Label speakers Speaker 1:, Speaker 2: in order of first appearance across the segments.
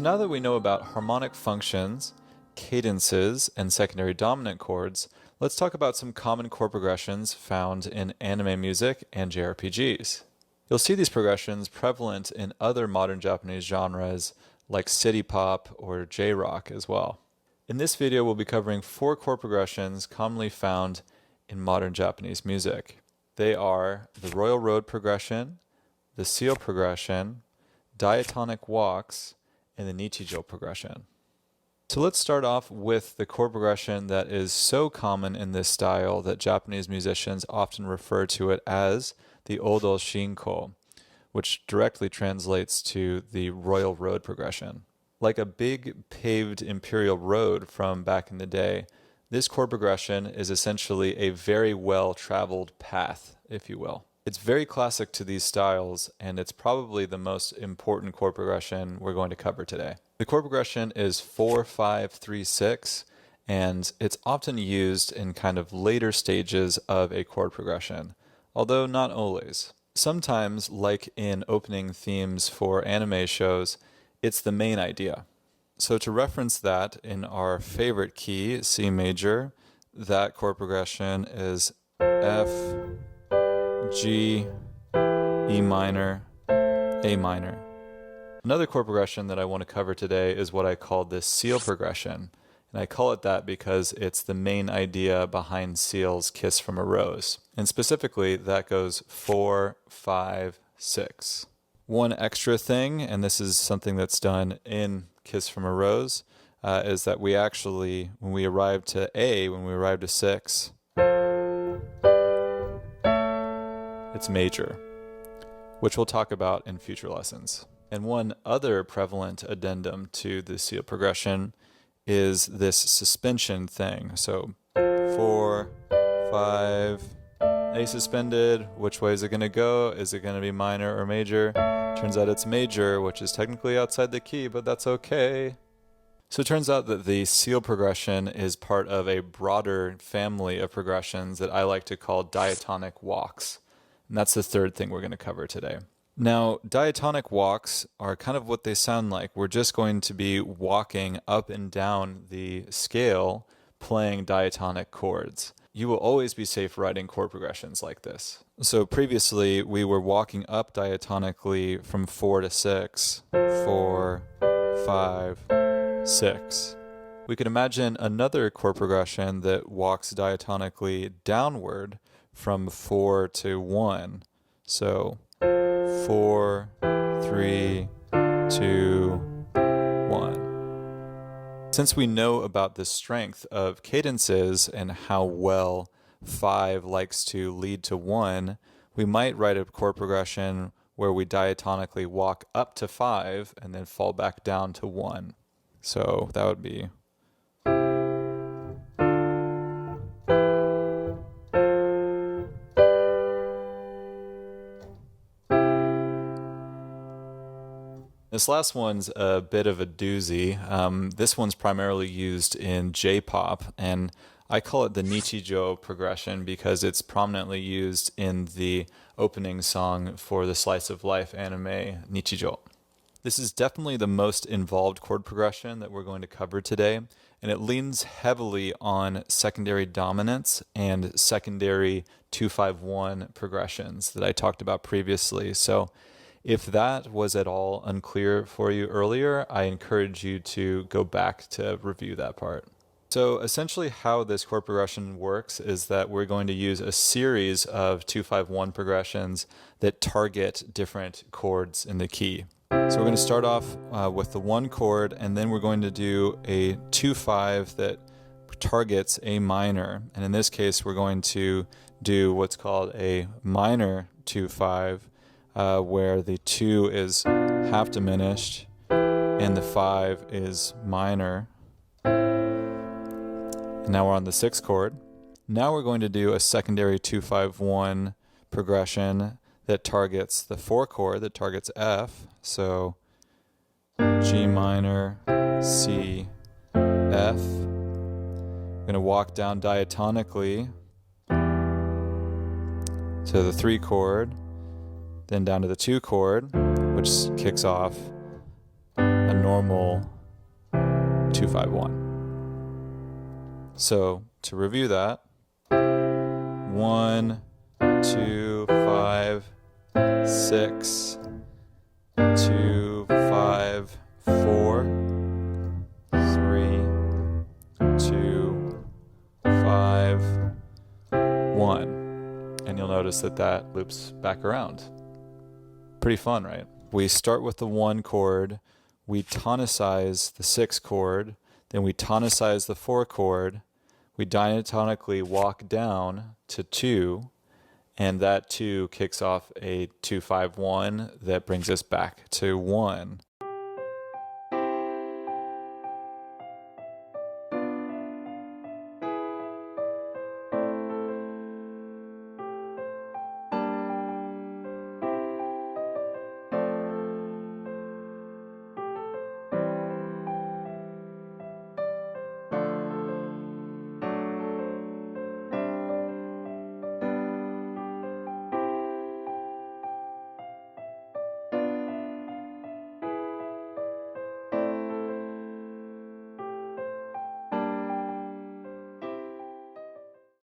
Speaker 1: So now that we know about harmonic functions, cadences, and secondary dominant chords, let's talk about some common chord progressions found in anime music and JRPGs. You'll see these progressions prevalent in other modern Japanese genres like city pop or J-rock as well. In this video, we'll be covering 4 chord progressions commonly found in modern Japanese music. They are the Royal Road progression, the seal progression, diatonic walks, and the Nichijo progression. So let's start off with the chord progression that is so common in this style that Japanese musicians often refer to it as the Odo Shinko, which directly translates to the Royal Road progression. Like a big paved imperial road from back in the day, this chord progression is essentially a very well-traveled path, if you will. It's very classic to these styles, and it's probably the most important chord progression we're going to cover today. The chord progression is 4-5-3-6, and it's often used in kind of later stages of a chord progression, although not always. Sometimes, like in opening themes for anime shows, it's the main idea. So to reference that in our favorite key, C major, that chord progression is F, G, E minor, A minor. Another chord progression that I want to cover today is what I call the seal progression. And I call it that because it's the main idea behind Seal's Kiss from a Rose. And specifically, that goes 4-5-6. One extra thing, and this is something that's done in Kiss from a Rose, is that we actually, when we arrive to A, when we arrive to 6, it's major, which we'll talk about in future lessons. And one other prevalent addendum to the seal progression is this suspension thing. So 4, 5, A suspended, which way is it going to go? Is it going to be minor or major? Turns out it's major, which is technically outside the key, but that's okay. So it turns out that the seal progression is part of a broader family of progressions that I like to call diatonic walks. And that's the third thing we're going to cover today. Now, diatonic walks are kind of what they sound like. We're just going to be walking up and down the scale playing diatonic chords. You will always be safe writing chord progressions like this. So previously, we were walking up diatonically from 4 to 6, 4, 5, 6. We could imagine another chord progression that walks diatonically downward from 4 to 1. So 4, 3, 2, 1. Since we know about the strength of cadences and how well 5 likes to lead to 1, we might write a chord progression where we diatonically walk up to 5 and then fall back down to 1. So that would be... This last one's a bit of a doozy. This one's primarily used in J-pop, and I call it the Nichijo progression because it's prominently used in the opening song for the Slice of Life anime, Nichijo. This is definitely the most involved chord progression that we're going to cover today, and it leans heavily on secondary dominance and secondary 2-5-1 progressions that I talked about previously. So if that was at all unclear for you earlier, I encourage you to go back to review that part. So essentially how this chord progression works is that we're going to use a series of 2-5-1 progressions that target different chords in the key. So we're going to start off with the 1 chord, and then we're going to do a 2-5 that targets A minor. And in this case, we're going to do what's called a minor 2-5, where the 2 is half diminished and the 5 is minor. And now we're on the 6th chord. Now we're going to do a secondary 2-5-1 progression that targets the 4 chord, that targets F. So G minor, C, F. I'm going to walk down diatonically to the 3 chord, then down to the 2 chord, which kicks off a normal normal 2-5-1. So to review that, 1, 2, 5, 6, 2, 5, 4, 3, 2, 5, 1. And you'll notice that that loops back around. Pretty fun, right? We start with the 1 chord, we tonicize the 6 chord, then we tonicize the 4 chord, we diatonically walk down to 2, and that 2 kicks off a 2-5-1 that brings us back to 1.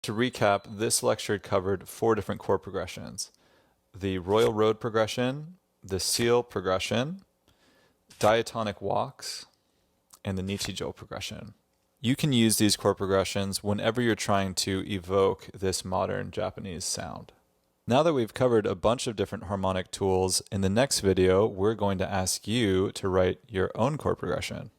Speaker 1: To recap, this lecture covered 4 different chord progressions: the Royal Road progression, the Seal progression, diatonic walks, and the Nichijou progression. You can use these chord progressions whenever you're trying to evoke this modern Japanese sound. Now that we've covered a bunch of different harmonic tools, in the next video we're going to ask you to write your own chord progression.